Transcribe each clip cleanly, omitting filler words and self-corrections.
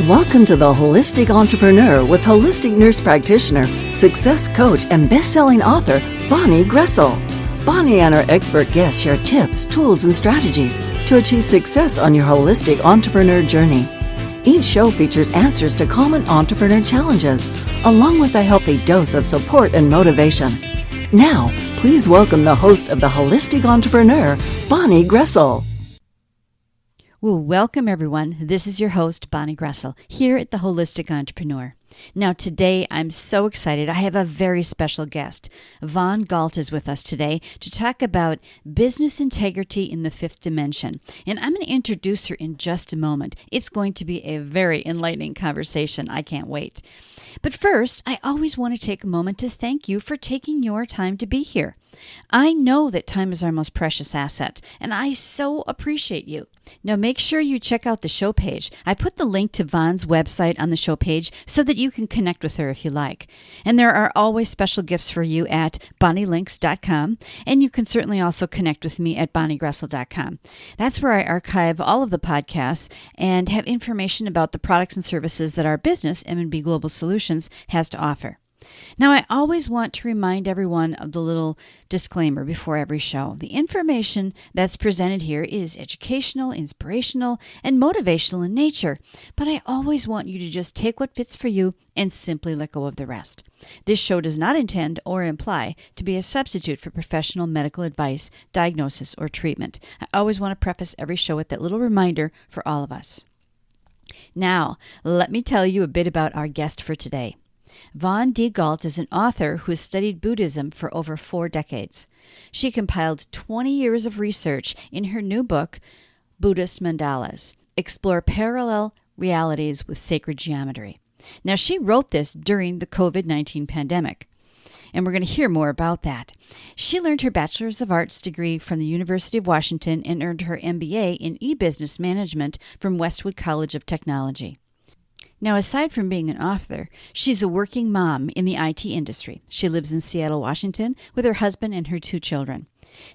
Welcome to The Holistic Entrepreneur with holistic nurse practitioner, success coach, and best-selling author, Bonnie Groessl. Bonnie and her expert guests share tips, tools, and strategies to achieve success on your holistic entrepreneur journey. Each show features answers to common entrepreneur challenges, along with a healthy dose of support and motivation. Now, please welcome the host of The Holistic Entrepreneur, Bonnie Groessl. Well, welcome everyone. This is your host, Bonnie Groessl, here at The Holistic Entrepreneur. Now today, I'm so excited. I have a very special guest. Galt is with us today to talk about business integrity in the fifth dimension. And I'm going to introduce her in just a moment. It's going to be a very enlightening conversation. I can't wait. But first, I always want to take a moment to thank you for taking your time to be here. I know that time is our most precious asset, and I so appreciate you. Now make sure you check out the show page. I put the link to Von's website on the show page so that you can connect with her if you like. And there are always special gifts for you at bonnielinks.com, and you can certainly also connect with me at bonniegroessl.com. That's where I archive all of the podcasts and have information about the products and services that our business, M&B Global Solutions, has to offer. Now, I always want to remind everyone of the little disclaimer before every show. The information that's presented here is educational, inspirational, and motivational in nature, but I always want you to just take what fits for you and simply let go of the rest. This show does not intend or imply to be a substitute for professional medical advice, diagnosis, or treatment. I always want to preface every show with that little reminder for all of us. Now, let me tell you a bit about our guest for today. Bonnie Galt is an author who has studied Buddhism for over 4 decades. She compiled 20 years of research in her new book, Buddhist Mandalas, Explore Parallel Realities with Sacred Geometry. Now, she wrote this during the COVID-19 pandemic, and we're going to hear more about that. She earned her Bachelor's of Arts degree from the University of Washington and earned her MBA in e-business management from Westwood College of Technology. Now, aside from being an author, she's a working mom in the IT industry. She lives in Seattle, Washington, with her husband and her 2 children.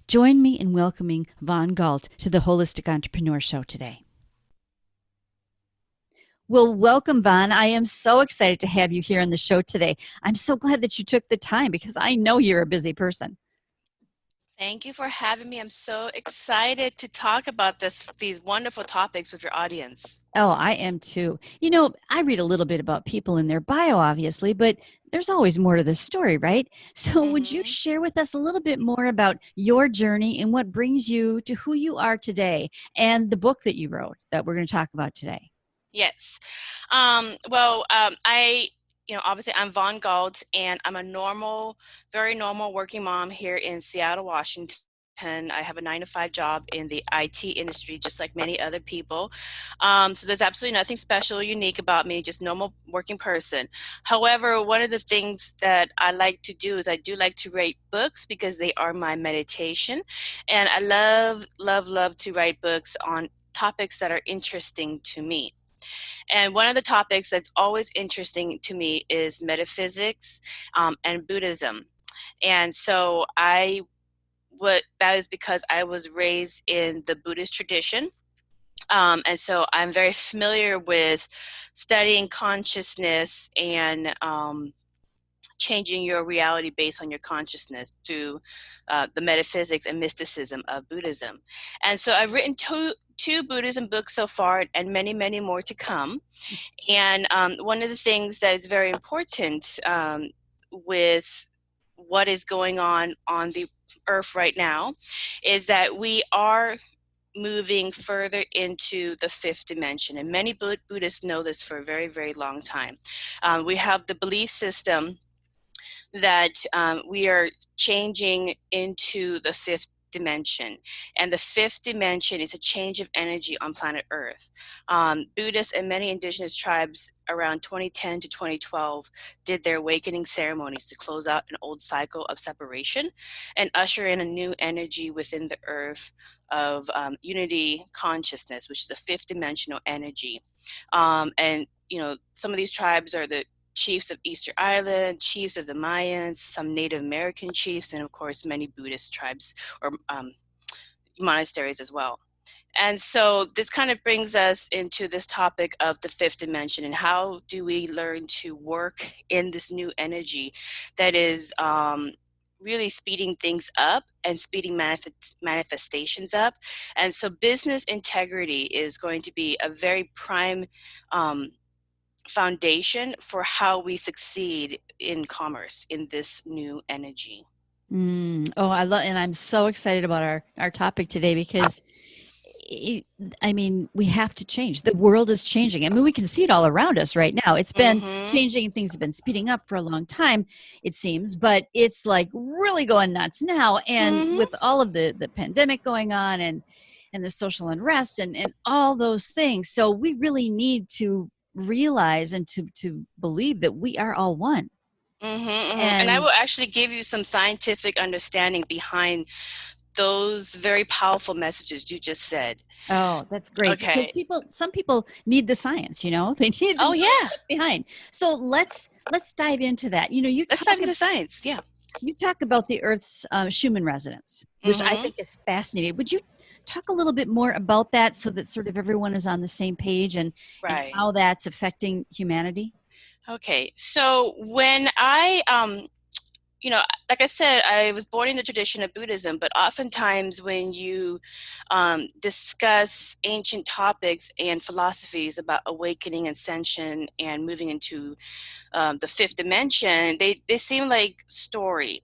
Join me in welcoming Bonnie Galt to the Holistic Entrepreneur Show today. Well, welcome, Bonnie. I am so excited to have you here on the show today. I'm so glad that you took the time because I know you're a busy person. Thank you for having me. I'm so excited to talk about these wonderful topics with your audience. Oh, I am too. You know, I read a little bit about people in their bio, obviously, but there's always more to the story, right? So would you share with us a little bit more about your journey and what brings you to who you are today and the book that you wrote that we're going to talk about today? Yes. Obviously I'm Bonnie Galt, and I'm a very normal working mom here in Seattle, Washington. I have a 9-to-5 job in the IT industry, just like many other people. So there's absolutely nothing special or unique about me, just normal working person. However, one of the things that I like to do is I do like to write books because they are my meditation. And I love to write books on topics that are interesting to me. And one of the topics that's always interesting to me is metaphysics and Buddhism. And so that is because I was raised in the Buddhist tradition. And so I'm very familiar with studying consciousness and changing your reality based on your consciousness through the metaphysics and mysticism of Buddhism. And so I've written two Buddhism books so far, and many, many more to come. And one of the things that is very important with what is going on the earth right now is that we are moving further into the fifth dimension. And many Buddhists know this for a very, very long time. We have the belief system that we are changing into the fifth dimension, and the fifth dimension is a change of energy on planet Earth. Buddhists and many indigenous tribes around 2010 to 2012 did their awakening ceremonies to close out an old cycle of separation and usher in a new energy within the earth of unity consciousness, which is a fifth dimensional energy. And some of these tribes are the chiefs of Easter Island, chiefs of the Mayans, some Native American chiefs, and of course many Buddhist tribes or monasteries as well. And so this kind of brings us into this topic of the fifth dimension, and how do we learn to work in this new energy that is really speeding things up and speeding manifestations up. And so business integrity is going to be a very prime foundation for how we succeed in commerce in this new energy. Oh, I love, and I'm so excited about our topic today because I mean, we have to change. The world is changing. I mean, we can see it all around us right now. It's been changing and things have been speeding up for a long time, it seems, but it's like really going nuts now. And with all of the pandemic going on and the social unrest and all those things. So we really need to realize and to believe that we are all one. And I will actually give you some scientific understanding behind those very powerful messages you just said. Oh, that's great. Okay. Because some people need the science, they need the behind. So let's dive into that. Let's dive into science. Yeah. You talk about the Earth's Schumann Resonance, which I think is fascinating. Would you talk a little bit more about that so that sort of everyone is on the same page and how that's affecting humanity? Okay. So when I like I said, I was born in the tradition of Buddhism, but oftentimes when you discuss ancient topics and philosophies about awakening, ascension, and moving into the fifth dimension, they seem like story.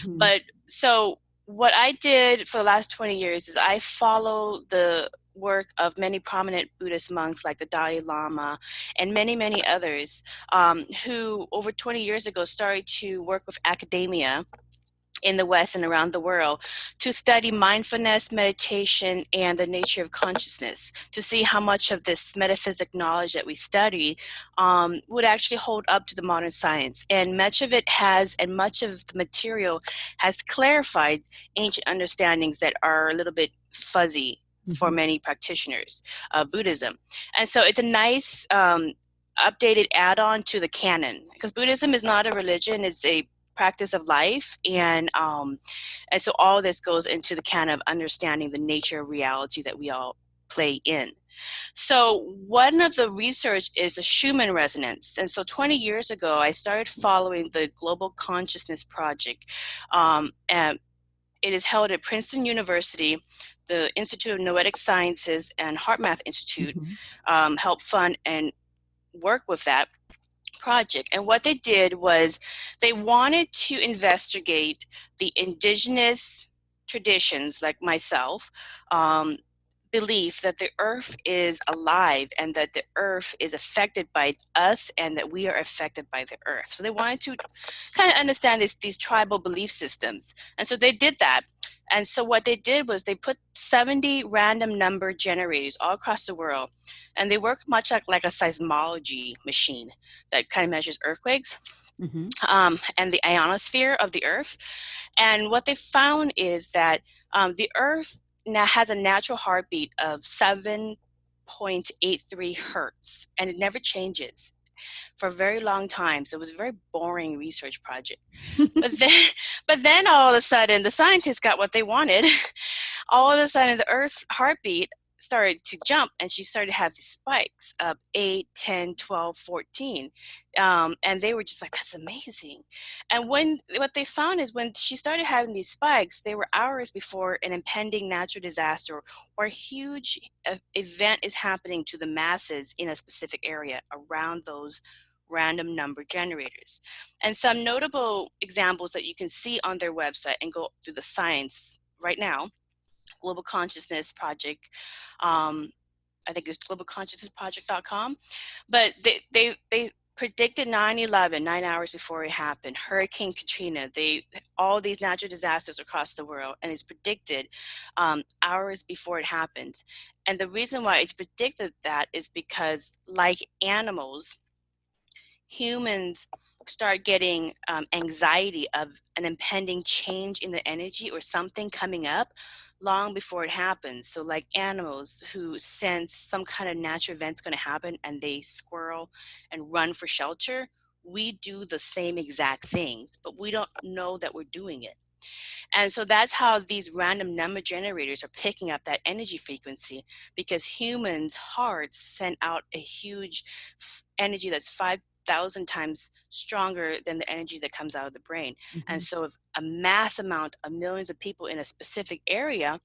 But so what I did for the last 20 years is I follow the work of many prominent Buddhist monks like the Dalai Lama and many, many others who over 20 years ago started to work with academia in the West and around the world to study mindfulness, meditation, and the nature of consciousness, to see how much of this metaphysic knowledge that we study would actually hold up to the modern science. And much of it has, and much of the material has clarified ancient understandings that are a little bit fuzzy for many practitioners of Buddhism. And so it's a nice updated add-on to the canon, because Buddhism is not a religion, it's a practice of life, and so all this goes into the canon of understanding the nature of reality that we all play in. So one of the research is the Schumann Resonance. And so 20 years ago, I started following the Global Consciousness Project. And it is held at Princeton University. The Institute of Noetic Sciences and HeartMath Institute help fund and work with that project. And what they did was they wanted to investigate the indigenous traditions, like myself, belief that the earth is alive and that the earth is affected by us and that we are affected by the earth. So they wanted to kind of understand these tribal belief systems. And so they did that. And so what they did was they put 70 random number generators all across the world. And they work much like a seismology machine that kind of measures earthquakes and the ionosphere of the earth. And what they found is that the earth now has a natural heartbeat of 7.83 hertz, and it never changes for a very long time. So it was a very boring research project. but then all of a sudden, the scientists got what they wanted. All of a sudden, the Earth's heartbeat started to jump, and she started to have these spikes of 8, 10, 12, 14. And they were just like, that's amazing. And what they found is when she started having these spikes, they were hours before an impending natural disaster or a huge event is happening to the masses in a specific area around those random number generators. And some notable examples that you can see on their website and go through the science right now, Global Consciousness Project, I think it's globalconsciousnessproject.com, but they predicted 9/11 9 hours before it happened, Hurricane Katrina, all these natural disasters across the world, and it's predicted hours before it happens. And the reason why it's predicted that is because, like animals, humans start getting anxiety of an impending change in the energy or something coming up long before it happens. So like animals who sense some kind of natural event's going to happen and they squirrel and run for shelter, we do the same exact things, but we don't know that we're doing it. And so that's how these random number generators are picking up that energy frequency, because humans' hearts send out a huge energy that's 5,000 times stronger than the energy that comes out of the brain. And so if a mass amount of millions of people in a specific area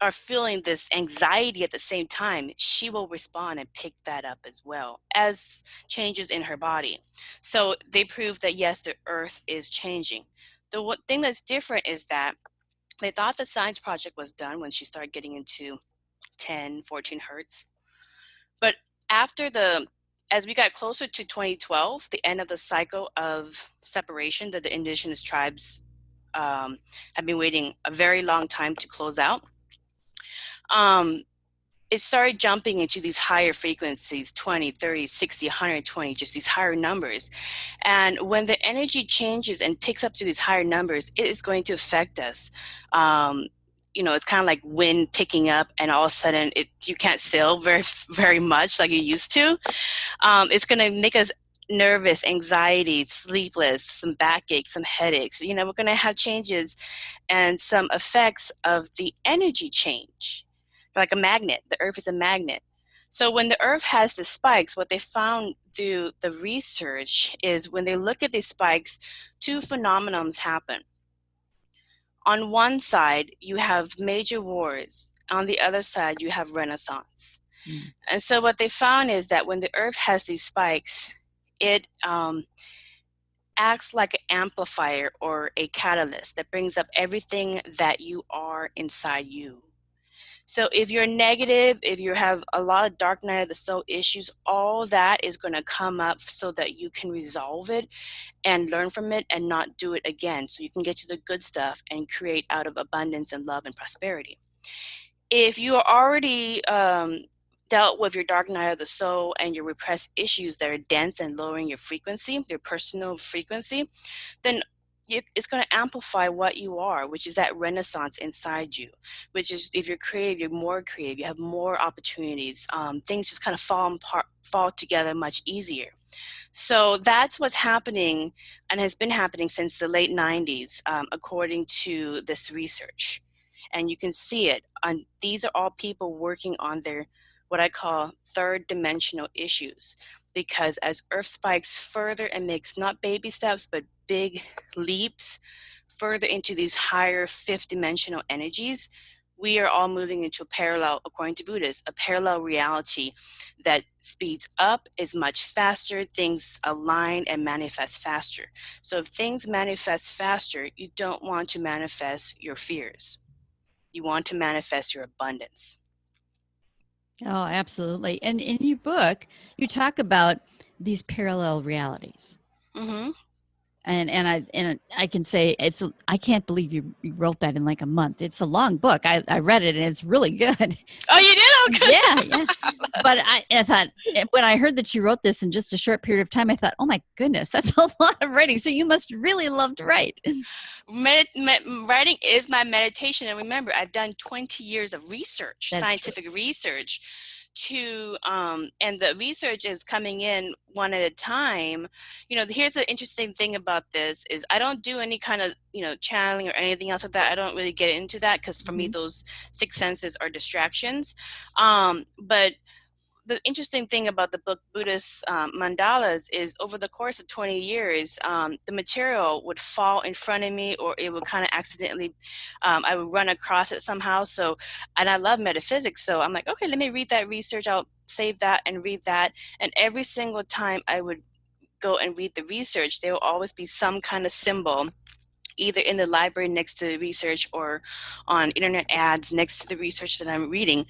are feeling this anxiety at the same time, she will respond and pick that up as well as changes in her body. So they prove that yes, the earth is changing. The one thing that's different is that they thought the science project was done when she started getting into 10, 14 hertz. But as we got closer to 2012, the end of the cycle of separation that the indigenous tribes have been waiting a very long time to close out, it started jumping into these higher frequencies, 20, 30, 60, 120, just these higher numbers. And when the energy changes and picks up to these higher numbers, it is going to affect us. It's kind of like wind picking up, and all of a sudden you can't sail very much like you used to. It's going to make us nervous, anxiety, sleepless, some backache, some headaches. We're going to have changes and some effects of the energy change. Like a magnet. The earth is a magnet. So when the earth has the spikes, what they found through the research is when they look at these spikes, two phenomena happen. On one side, you have major wars. On the other side, you have Renaissance. And so what they found is that when the earth has these spikes, it acts like an amplifier or a catalyst that brings up everything that you are inside you. So if you're negative, if you have a lot of dark night of the soul issues, all that is going to come up so that you can resolve it and learn from it and not do it again. So you can get to the good stuff and create out of abundance and love and prosperity. If you are already dealt with your dark night of the soul and your repressed issues that are dense and lowering your frequency, your personal frequency, then it's going to amplify what you are, which is that renaissance inside you, which is if you're creative, you're more creative, you have more opportunities. Things just kind of fall together much easier. So that's what's happening and has been happening since the late 90s, according to this research. And you can see it. These are all people working on their, what I call third dimensional issues. Because as Earth spikes further and makes not baby steps, but big leaps further into these higher fifth dimensional energies, we are all moving into a parallel, according to Buddhists, a parallel reality that speeds up, is much faster, things align and manifest faster. So if things manifest faster, you don't want to manifest your fears. You want to manifest your abundance. Oh, absolutely. And in your book, you talk about these parallel realities. Mm-hmm. And I can say I can't believe you wrote that in like a month. It's a long book. I read it and it's really good. Oh, you did? Oh, good. Yeah. But I thought when I heard that you wrote this in just a short period of time, I thought, oh my goodness, that's a lot of writing. So you must really love to write. Writing is my meditation. And remember, I've done 20 years of research, scientific research. And the research is coming in one at a time. Here's the interesting thing about this is I don't do any kind of, channeling or anything else like that. I don't really get into that because for me, those six senses are distractions. But the interesting thing about the book Buddhist Mandalas is over the course of 20 years, the material would fall in front of me, or it would kind of accidentally, I would run across it somehow. So, and I love metaphysics. So I'm like, okay, let me read that research. I'll save that and read that. And every single time I would go and read the research, there will always be some kind of symbol either in the library next to the research or on internet ads next to the research that I'm reading.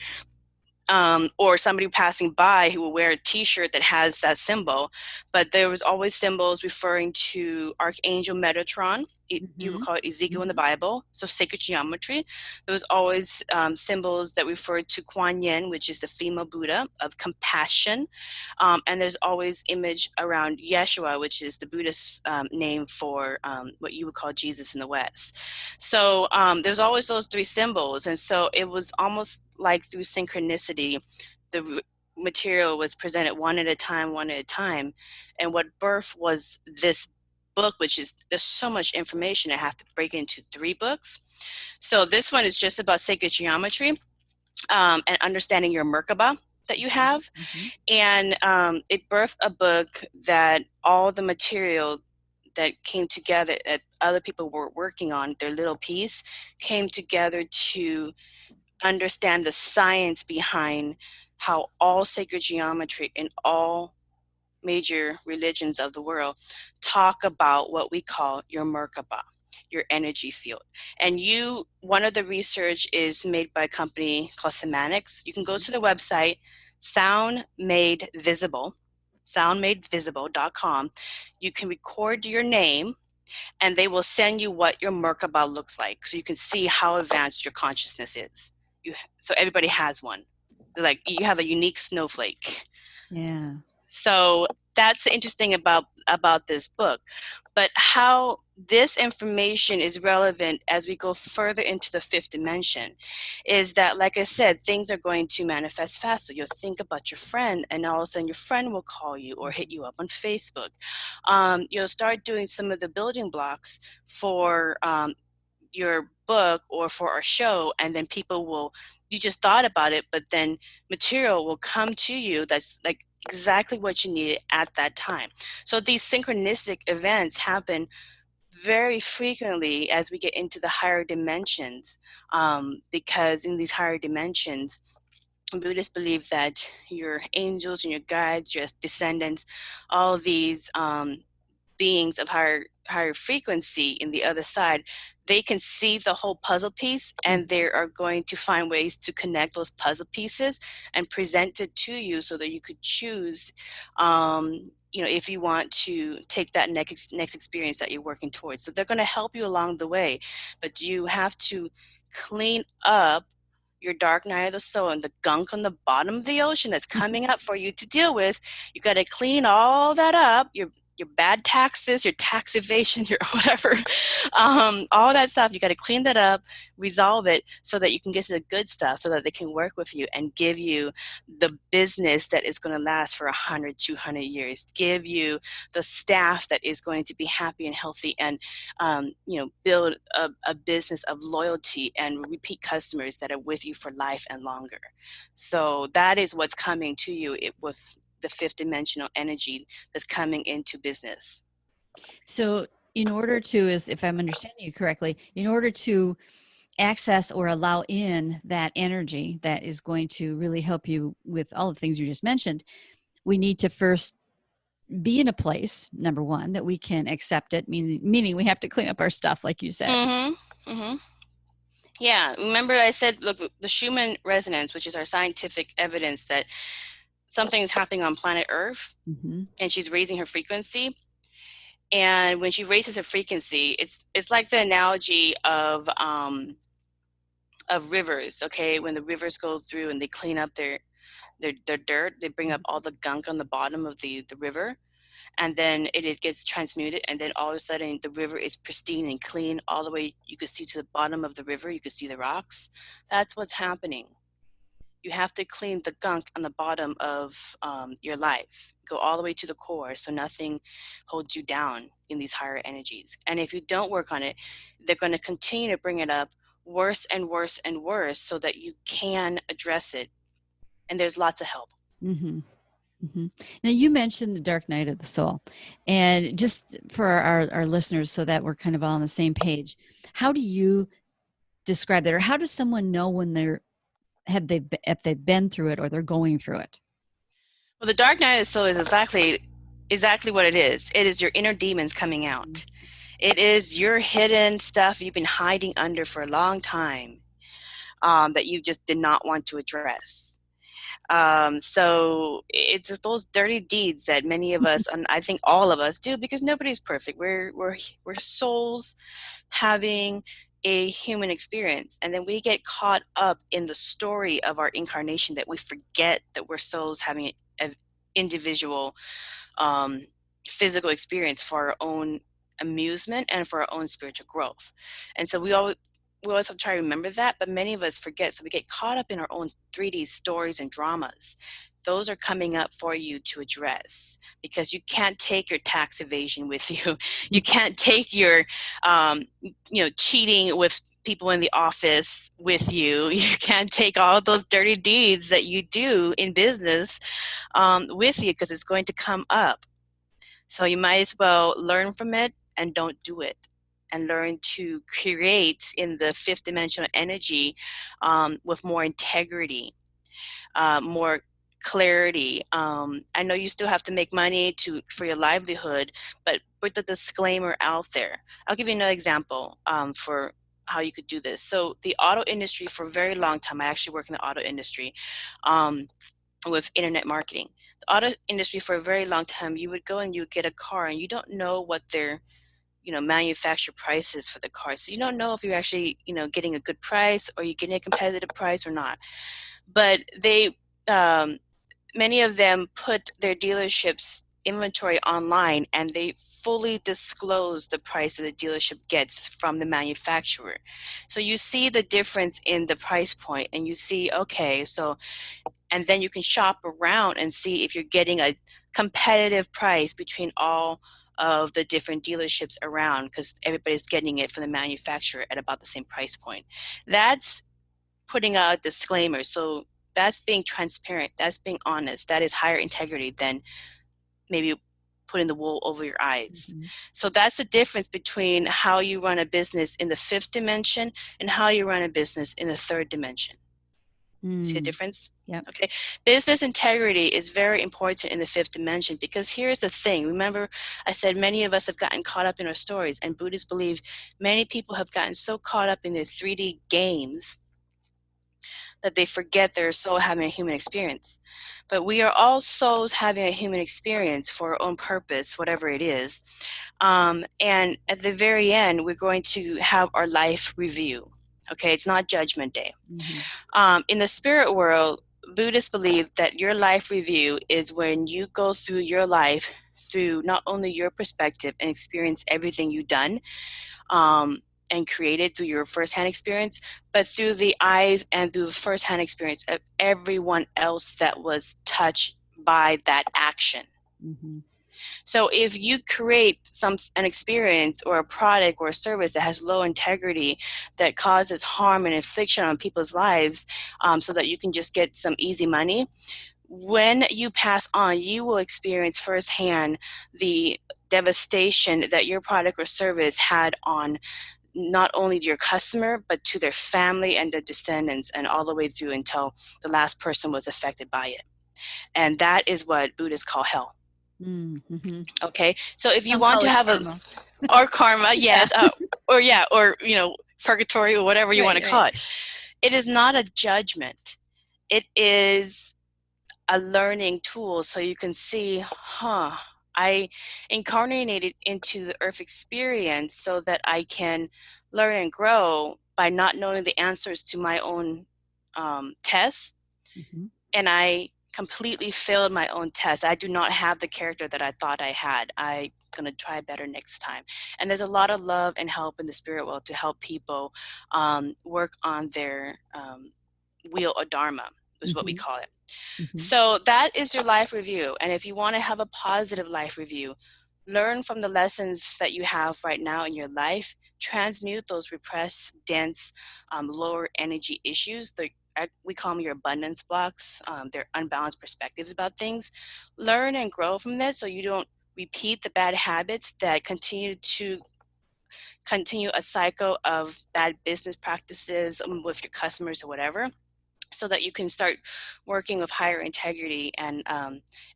Or somebody passing by who will wear a t-shirt that has that symbol. But there was always symbols referring to Archangel Metatron. You would call it Ezekiel in the Bible, so sacred geometry. There was always symbols that referred to Kuan Yin, which is the female Buddha of compassion. And there's always image around Yeshua, which is the Buddhist name for what you would call Jesus in the West. So there's always those three symbols. And so it was almost like through synchronicity, the material was presented one at a time. And what birth was this book, there's so much information, I have to break it into 3 books. So this one is just about sacred geometry, and understanding your Merkaba that you have. Mm-hmm. And it birthed a book that all the material that came together that other people were working on, their little piece, came together to understand the science behind how all sacred geometry in all major religions of the world talk about what we call your Merkaba, your energy field. And one of the research is made by a company called Semantics. You can go to the website, soundmadevisible.com. You can record your name, and they will send you what your Merkaba looks like, so you can see how advanced your consciousness is. So everybody has one. Like, you have a unique snowflake. Yeah. So that's interesting about this book. But how this information is relevant as we go further into the 5th dimension is that, like I said, things are going to manifest faster. You'll think about your friend, and all of a sudden your friend will call you or hit you up on Facebook. You'll start doing some of the building blocks for your book or for our show, and then you just thought about it, but then material will come to you that's like exactly what you needed at that time. So these synchronistic events happen very frequently as we get into the higher dimensions, because in these higher dimensions, Buddhists believe that your angels and your guides, your descendants, all these beings of higher frequency in the other side, they can see the whole puzzle piece, and they are going to find ways to connect those puzzle pieces and present it to you so that you could choose, if you want to take that next experience that you're working towards. So they're going to help you along the way, but you have to clean up your dark night of the soul and the gunk on the bottom of the ocean that's coming up for you to deal with. You got to clean all that up, your bad taxes, your tax evasion, your whatever, all that stuff. You got to clean that up, resolve it, so that you can get to the good stuff, so that they can work with you and give you the business that is going to last for 100, 200 years, give you the staff that is going to be happy and healthy, and build a business of loyalty and repeat customers that are with you for life and longer. So that is what's coming to you with the 5th dimensional energy that's coming into business. So in order to, if I'm understanding you correctly, in order to access or allow in that energy that is going to really help you with all the things you just mentioned, we need to first be in a place, number one, that we can accept it, meaning we have to clean up our stuff, like you said. Mm-hmm. Mm-hmm. Yeah, remember I said, look, the Schumann Resonance, which is our scientific evidence that something's happening on planet Earth, and she's raising her frequency. And when she raises her frequency, it's like the analogy of rivers. Okay, when the rivers go through and they clean up their dirt, they bring up all the gunk on the bottom of the river, and then it gets transmuted, and then all of a sudden the river is pristine and clean all the way. You could see to the bottom of the river, you could see the rocks. That's what's happening. You have to clean the gunk on the bottom of your life. Go all the way to the core, so nothing holds you down in these higher energies. And if you don't work on it, they're going to continue to bring it up worse and worse and worse, so that you can address it. And there's lots of help. Mm-hmm. Mm-hmm. Now, you mentioned the dark night of the soul, and just for our listeners, so that we're kind of all on the same page, how do you describe that, or how does someone know when if they've been through it or they're going through it? Well, the dark night of the soul is exactly what it is. It is your inner demons coming out. It is your hidden stuff you've been hiding under for a long time, that you just did not want to address. So it's just those dirty deeds that many of us, and I think all of us, do, because nobody's perfect. We're souls having a human experience, and then we get caught up in the story of our incarnation that we forget that we're souls having an individual physical experience for our own amusement and for our own spiritual growth. And so we always have to try to remember that, but many of us forget. So we get caught up in our own 3D stories and dramas those are coming up for you to address, because you can't take your tax evasion with you. You can't take your, cheating with people in the office with you. You can't take all those dirty deeds that you do in business with you, because it's going to come up. So you might as well learn from it and don't do it, and learn to create in the fifth dimensional energy with more integrity, more clarity. I know you still have to make money for your livelihood, but with the disclaimer out there. I'll give you another example for how you could do this. So the auto industry, for a very long time, I actually work in the auto industry with internet marketing. The auto industry, for a very long time, you would go and you would get a car and you don't know what their manufacturer prices for the car. So you don't know if you're actually, getting a good price, or you're getting a competitive price or not. But they, many of them put their dealerships inventory online, and they fully disclose the price that the dealership gets from the manufacturer. So you see the difference in the price point, and you see, okay, so, and then you can shop around and see if you're getting a competitive price between all of the different dealerships around, because everybody's getting it from the manufacturer at about the same price point. That's putting out a disclaimer. So that's being transparent. That's being honest. That is higher integrity than maybe putting the wool over your eyes. Mm-hmm. So that's the difference between how you run a business in the fifth dimension and how you run a business in the third dimension. See the difference? Yeah. Okay. Business integrity is very important in the fifth dimension, because here's the thing. Remember, I said many of us have gotten caught up in our stories, and Buddhists believe many people have gotten so caught up in their 3D games that they forget their soul having a human experience. But we are all souls having a human experience for our own purpose, whatever it is. And at the very end, we're going to have our life review. Okay, it's not Judgment Day. Mm-hmm. In the spirit world, Buddhists believe that your life review is when you go through your life through not only your perspective and experience everything you've done and created through your firsthand experience, but through the eyes and through the firsthand experience of everyone else that was touched by that action. Mm-hmm. So if you create an experience or a product or a service that has low integrity, that causes harm and infliction on people's lives, so that you can just get some easy money, when you pass on, you will experience firsthand the devastation that your product or service had on not only your customer, but to their family and their descendants, and all the way through until the last person was affected by it. And that is what Buddhists call hell. Mm-hmm. Okay, so if you want to have karma. Or karma, yes, yeah. or purgatory, or whatever you want to call it. It is not a judgment. It is a learning tool, so you can see, I incarnated into the earth experience so that I can learn and grow by not knowing the answers to my own tests. Mm-hmm. And I completely failed my own test. I do not have the character that I thought I had. I'm going to try better next time. And there's a lot of love and help in the spirit world to help people work on their wheel or dharma, is mm-hmm. what we call it. Mm-hmm. So that is your life review. And if you want to have a positive life review, learn from the lessons that you have right now in your life, transmute those repressed, dense, lower energy issues. We call them your abundance blocks. They're unbalanced perspectives about things. Learn and grow from this so you don't repeat the bad habits that continue a cycle of bad business practices with your customers or whatever, so that you can start working with higher integrity and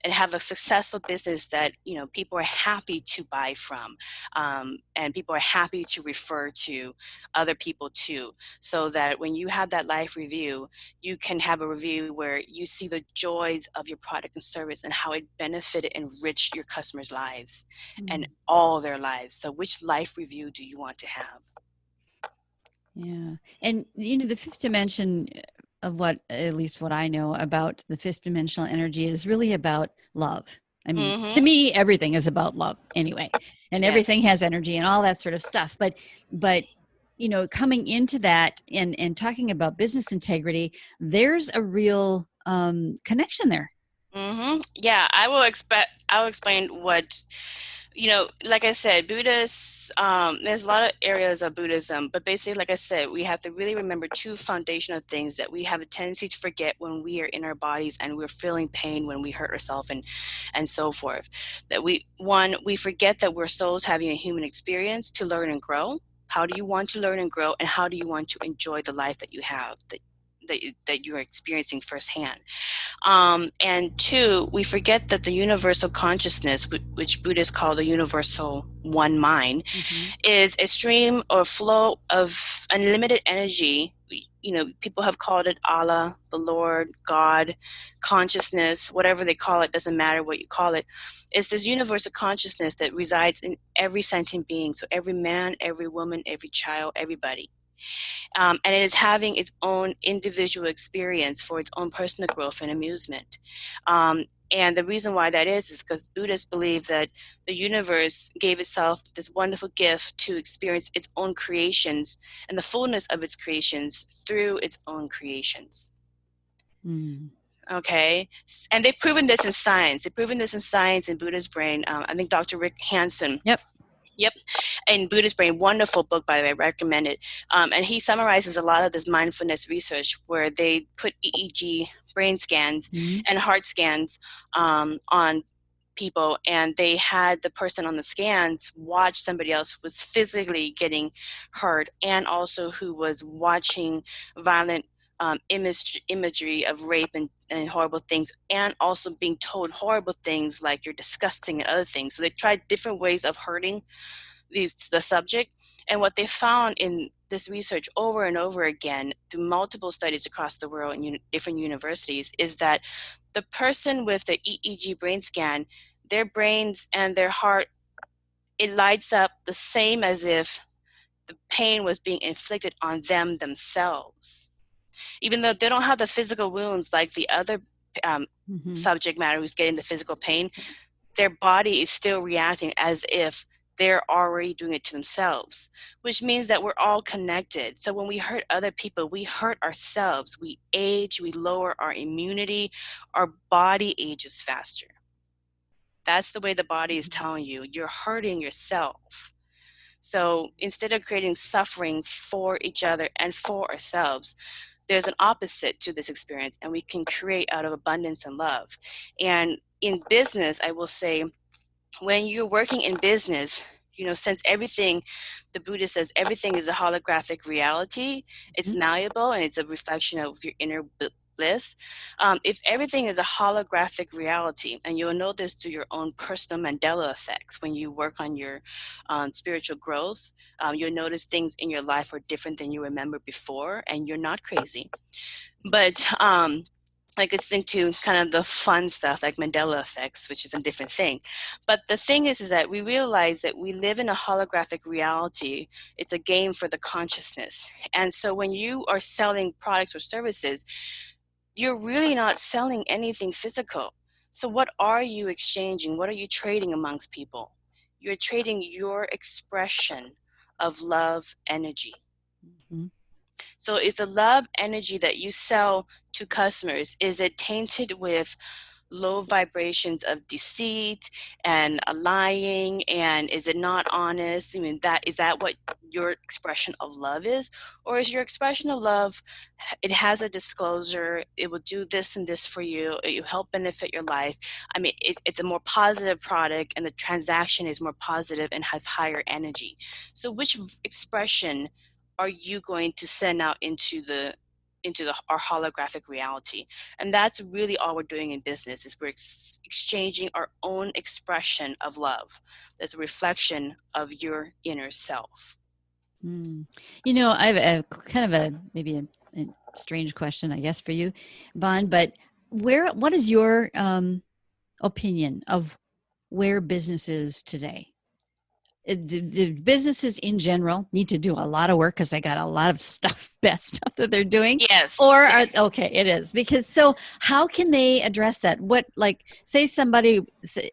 have a successful business that people are happy to buy from, and people are happy to refer to other people to, so that when you have that life review, you can have a review where you see the joys of your product and service and how it benefited and enriched your customers' lives and all their lives. So which life review do you want to have? Yeah. And the fifth dimension of at least what I know about the fifth dimensional energy is really about love. I mean, mm-hmm. to me, everything is about love anyway, and yes. everything has energy and all that sort of stuff. But coming into that and talking about business integrity, there's a real connection there. Yeah, I will explain what, like I said, Buddhists, there's a lot of areas of Buddhism, but basically, like I said, we have to really remember two foundational things that we have a tendency to forget when we are in our bodies and we're feeling pain when we hurt ourselves and so forth. That we forget that we're souls having a human experience to learn and grow. How do you want to learn and grow, and how do you want to enjoy the life that you have, that you're experiencing firsthand? And two, we forget that the universal consciousness, which Buddhists call the universal one mind, is a stream or flow of unlimited energy. People have called it Allah, the Lord, God, consciousness, whatever they call it, doesn't matter what you call it. It's this universal consciousness that resides in every sentient being. So every man, every woman, every child, everybody. And it is having its own individual experience for its own personal growth and amusement. And the reason why that is because Buddhists believe that the universe gave itself this wonderful gift to experience its own creations and the fullness of its creations through its own creations. Okay, and they've proven this in science. They've proven this in science in Buddha's Brain. I think Dr. Rick Hansen. Yep. In Buddhist Brain, wonderful book, by the way, I recommend it. And he summarizes a lot of this mindfulness research where they put EEG brain scans and heart scans on people, and they had the person on the scans watch somebody else who was physically getting hurt and also who was watching violent imagery of rape and horrible things, and also being told horrible things like you're disgusting and other things. So they tried different ways of hurting the subject. And what they found in this research over and over again through multiple studies across the world in different universities is that the person with the EEG brain scan, their brains and their heart, it lights up the same as if the pain was being inflicted on them themselves. Even though they don't have the physical wounds like the other subject matter who's getting the physical pain, their body is still reacting as if they're already doing it to themselves, which means that we're all connected. So when we hurt other people, we hurt ourselves. We age, we lower our immunity, our body ages faster. That's the way the body is telling you, you're hurting yourself. So instead of creating suffering for each other and for ourselves, there's an opposite to this experience, and we can create out of abundance and love. And in business, I will say, when you're working in business, since everything, the Buddha says, everything is a holographic reality, it's malleable, and it's a reflection of your inner bliss. If everything is a holographic reality, and you'll know this through your own personal Mandela effects, when you work on your spiritual growth, you'll notice things in your life are different than you remember before, and you're not crazy. But like it's into kind of the fun stuff like Mandela effects, which is a different thing. But the thing is that we realize that we live in a holographic reality. It's a game for the consciousness. And so when you are selling products or services, you're really not selling anything physical. So what are you exchanging? What are you trading amongst people? You're trading your expression of love energy. So is the love energy that you sell to customers, is it tainted with low vibrations of deceit and lying, and is it not honest? I mean, is that what your expression of love is? Or is your expression of love, it has a disclosure, it will do this and this for you, it will help benefit your life. I mean, it's a more positive product, and the transaction is more positive and has higher energy. So which expression are you going to send out into our holographic reality? And that's really all we're doing in business, is we're exchanging our own expression of love. That's a reflection of your inner self. I have a kind of maybe a strange question, I guess, for you, Bon, but what is your opinion of where business is today? The businesses in general need to do a lot of work because they got a lot of bad stuff that they're doing. Yes. Okay, it is. Because so how can they address that? Say somebody,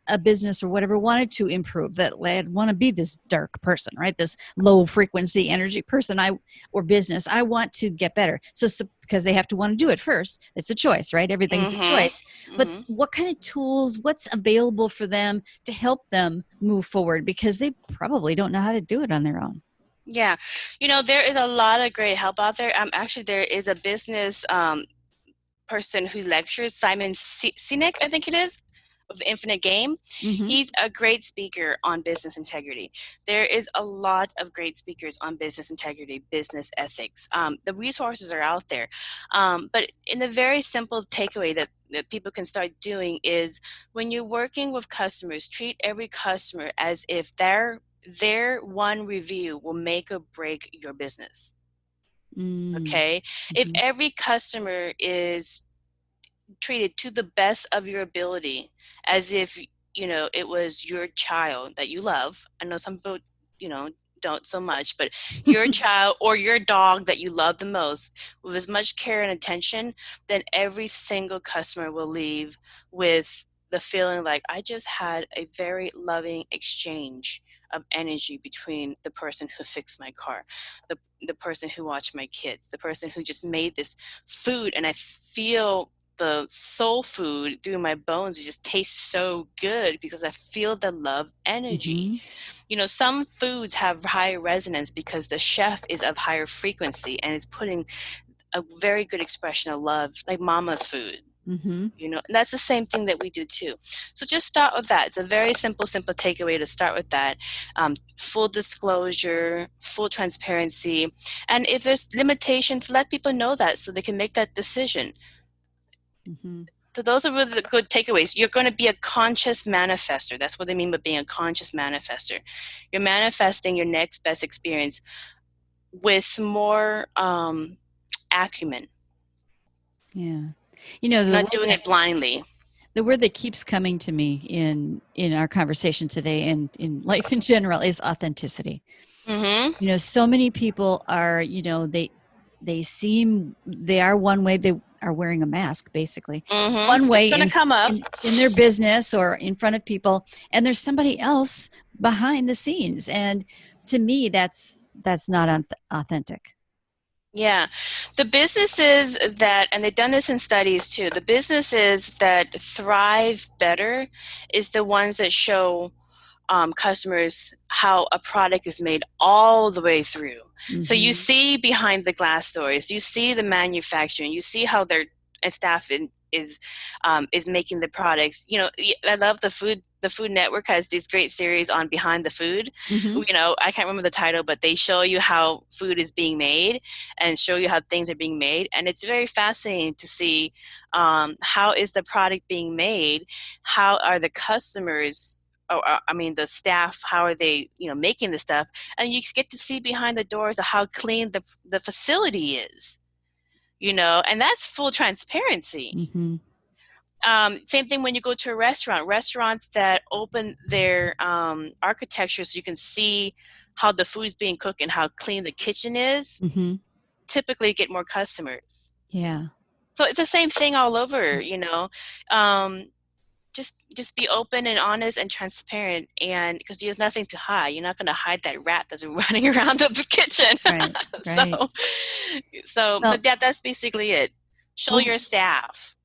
a business or whatever, wanted to improve, that I want to be this dark person, right? This low frequency energy person, or business, I want to get better. So because they have to want to do it first. It's a choice, right? Everything's a choice. But Mm-hmm. what kind of tools, what's available for them to help them move forward? Because they probably don't know how to do it on their own. Yeah. There is a lot of great help out there. Actually, there is a business person who lectures, Simon Sinek, I think it is, of the Infinite Game. Mm-hmm. He's a great speaker on business integrity. There is a lot of great speakers on business integrity, business ethics. The resources are out there. But in the very simple takeaway that people can start doing is, when you're working with customers, treat every customer as if their one review will make or break your business. Okay? Mm-hmm. If every customer is treated to the best of your ability, as if it was your child that you love. I know some people don't so much, but your child or your dog that you love the most, with as much care and attention, then every single customer will leave with the feeling like, I just had a very loving exchange of energy between the person who fixed my car, the person who watched my kids, the person who just made this food, and I feel the soul food through my bones. It just tastes so good because I feel the love energy. Mm-hmm. Some foods have higher resonance because the chef is of higher frequency and is putting a very good expression of love, like mama's food. Mm-hmm. And that's the same thing that we do too. So just start with that. It's a very simple takeaway to start with that. Full disclosure, full transparency. And if there's limitations, let people know that so they can make that decision. Mm-hmm. So those are really the good takeaways. You're going to be a conscious manifester. That's what they mean by being a conscious manifester. You're manifesting your next best experience with more acumen. Yeah. Not doing it blindly. The word that keeps coming to me in our conversation today and in life in general is authenticity. Mm-hmm. So many people are, they are one way, they are wearing a mask, basically. Mm-hmm. One way it's going to come up in their business or in front of people, and there's somebody else behind the scenes. And to me, that's not authentic. Yeah. The businesses that, and they've done this in studies too, the businesses that thrive better is the ones that show customers how a product is made all the way through. Mm-hmm. So you see behind the glass doors, you see the manufacturing, you see how their staff is making the products. I love the Food Network has these great series on Behind the Food. Mm-hmm. I can't remember the title, but they show you how food is being made and show you how things are being made. And it's very fascinating to see how is the product being made, how are the customers, the staff, how are they, making the stuff, and you get to see behind the doors of how clean the facility is, and that's full transparency. Mm-hmm. Same thing when you go to a restaurant. Restaurants that open their architecture so you can see how the food is being cooked and how clean the kitchen is, mm-hmm. typically get more customers. Yeah. So it's the same thing all over, just be open and honest and transparent, and because there's nothing to hide. You're not going to hide that rat that's running around the kitchen. Right. So well, but that's basically it. Show your staff.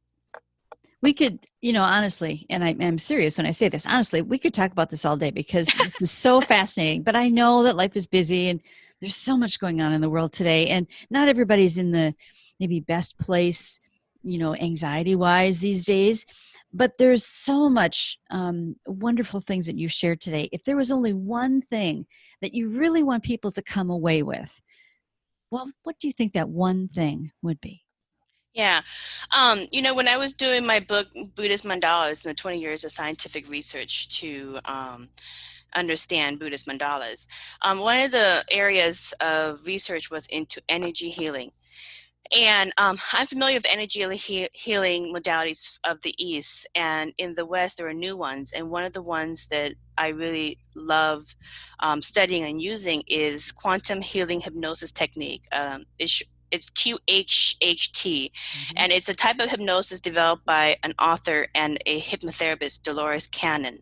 We could, honestly, and I'm serious when I say this, honestly, we could talk about this all day because this is so fascinating. But I know that life is busy and there's so much going on in the world today, and not everybody's in the maybe best place, anxiety-wise these days. But there's so much wonderful things that you shared today. If there was only one thing that you really want people to come away with, well, what do you think that one thing would be? Yeah. When I was doing my book, Buddhist Mandalas, and the 20 years of scientific research to understand Buddhist mandalas, one of the areas of research was into energy healing. And I'm familiar with energy healing modalities of the East, and in the West there are new ones. And one of the ones that I really love studying and using is quantum healing hypnosis technique. It's QHHT, mm-hmm. and it's a type of hypnosis developed by an author and a hypnotherapist, Dolores Cannon.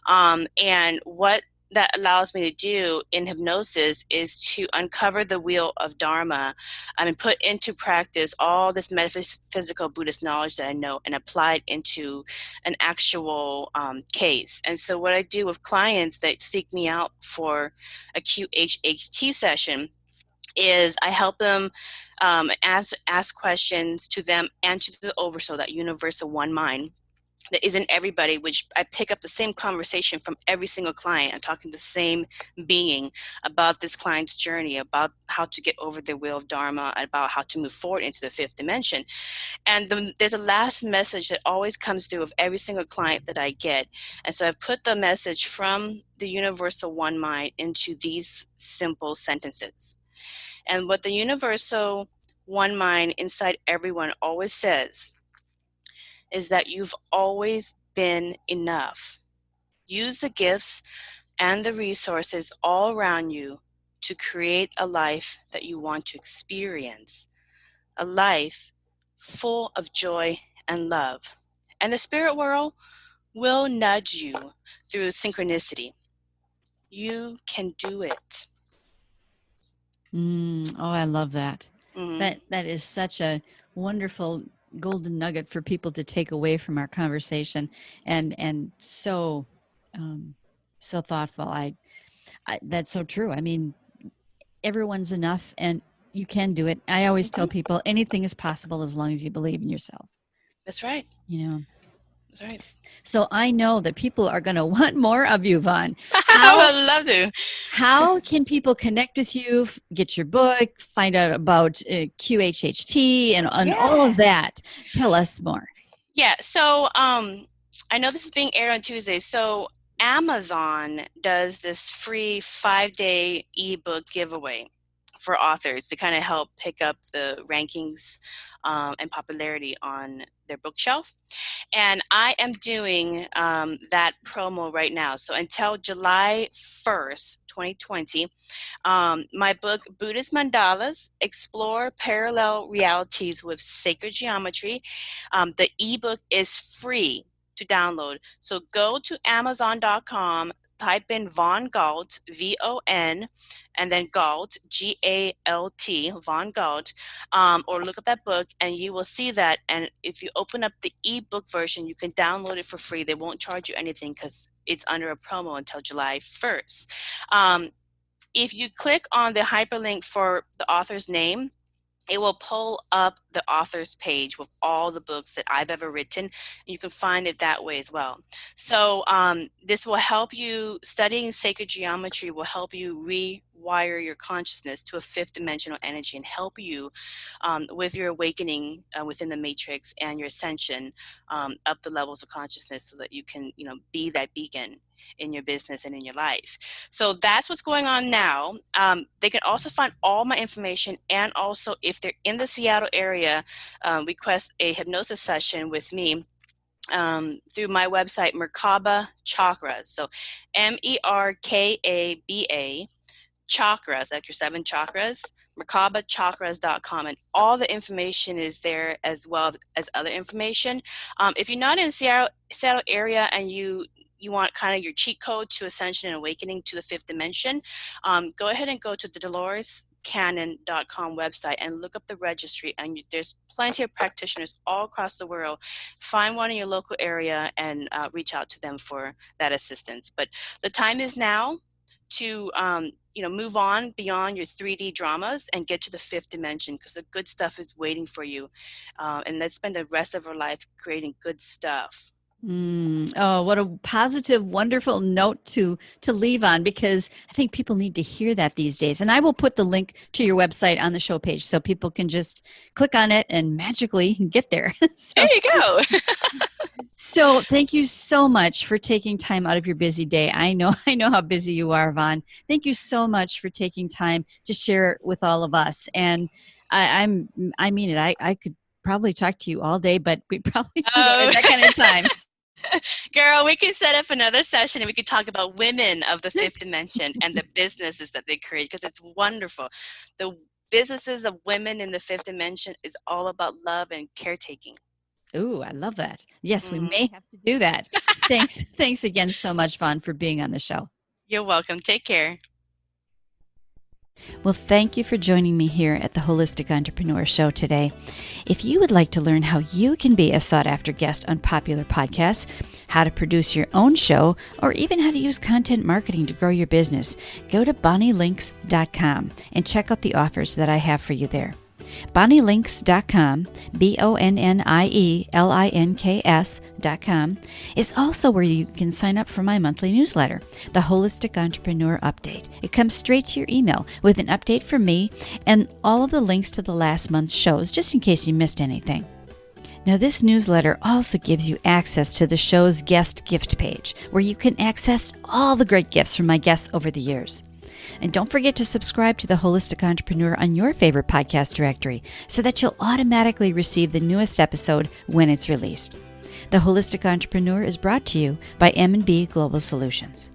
And what that allows me to do in hypnosis is to uncover the wheel of Dharma and put into practice all this metaphysical Buddhist knowledge that I know and apply it into an actual case. And so what I do with clients that seek me out for a QHHT session is I help them ask questions to them and to the oversoul, that universal one mind that isn't everybody, which I pick up the same conversation from every single client. I'm talking to the same being about this client's journey, about how to get over the wheel of Dharma, about how to move forward into the fifth dimension. And there's a last message that always comes through of every single client that I get. And so I've put the message from the universal one mind into these simple sentences. And what the universal one mind inside everyone always says is that you've always been enough. Use the gifts and the resources all around you to create a life that you want to experience, a life full of joy and love. And the spirit world will nudge you through synchronicity. You can do it. Oh, I love that. Mm-hmm. That is such a wonderful golden nugget for people to take away from our conversation, and so so thoughtful. I that's so true. I mean, everyone's enough, and you can do it. I always tell people anything is possible as long as you believe in yourself. That's right. You know. That's right. So I know that people are going to want more of you, Vaughn. I would love to. How can people connect with you, get your book, find out about QHHT and all of that? Tell us more. Yeah, so I know this is being aired on Tuesday. So Amazon does this free 5-day ebook giveaway for authors to kind of help pick up the rankings and popularity on their bookshelf. And I am doing that promo right now. So until July 1st, 2020, my book, Buddhist Mandalas, Explore Parallel Realities with Sacred Geometry, the ebook is free to download. So go to Amazon.com, type in Von Galt, V-O-N, and then Galt, G-A-L-T, Von Galt, or look up that book and you will see that. And if you open up the ebook version, you can download it for free. They won't charge you anything because it's under a promo until July 1st. If you click on the hyperlink for the author's name, it will pull up the author's page with all the books that I've ever written. You can find it that way as well. So this will help you, studying sacred geometry will help you rewire your consciousness to a fifth dimensional energy and help you with your awakening within the matrix and your ascension up the levels of consciousness so that you can, be that beacon in your business and in your life. So that's what's going on now. They can also find all my information, and also if they're in the Seattle area, request a hypnosis session with me through my website, Merkaba Chakras. So MERKABA chakras, like your 7 chakras, merkabachakras.com, and all the information is there as well as other information. If you're not in Seattle area and you want kind of your cheat code to Ascension and Awakening to the fifth dimension, go ahead and go to the DoloresCannon.com website and look up the registry, and there's plenty of practitioners all across the world. Find one in your local area and reach out to them for that assistance. But the time is now to move on beyond your 3D dramas and get to the fifth dimension, because the good stuff is waiting for you. And let's spend the rest of our life creating good stuff. Oh, what a positive, wonderful note to leave on, because I think people need to hear that these days. And I will put the link to your website on the show page so people can just click on it and magically get there. There you go. So thank you so much for taking time out of your busy day. I know how busy you are, Vaughn. Thank you so much for taking time to share with all of us. And I mean it. I could probably talk to you all day, but we probably don't have that kind of time. Girl, we could set up another session and we could talk about women of the fifth dimension and the businesses that they create, because it's wonderful. The businesses of women in the fifth dimension is all about love and caretaking. Ooh, I love that. Yes, we may have to do that. Thanks again so much, Vaughn, for being on the show. You're welcome. Take care. Well, thank you for joining me here at the Holistic Entrepreneur Show today. If you would like to learn how you can be a sought-after guest on popular podcasts, how to produce your own show, or even how to use content marketing to grow your business, go to bonnielinks.com and check out the offers that I have for you there. bonnielinks.com, BONNIELINKS.com, is also where you can sign up for my monthly newsletter, the Holistic Entrepreneur Update. It comes straight to your email with an update from me and all of the links to the last month's shows, just in case you missed anything. Now, this newsletter also gives you access to the show's guest gift page, where you can access all the great gifts from my guests over the years. And don't forget to subscribe to The Holistic Entrepreneur on your favorite podcast directory so that you'll automatically receive the newest episode when it's released. The Holistic Entrepreneur is brought to you by M&B Global Solutions.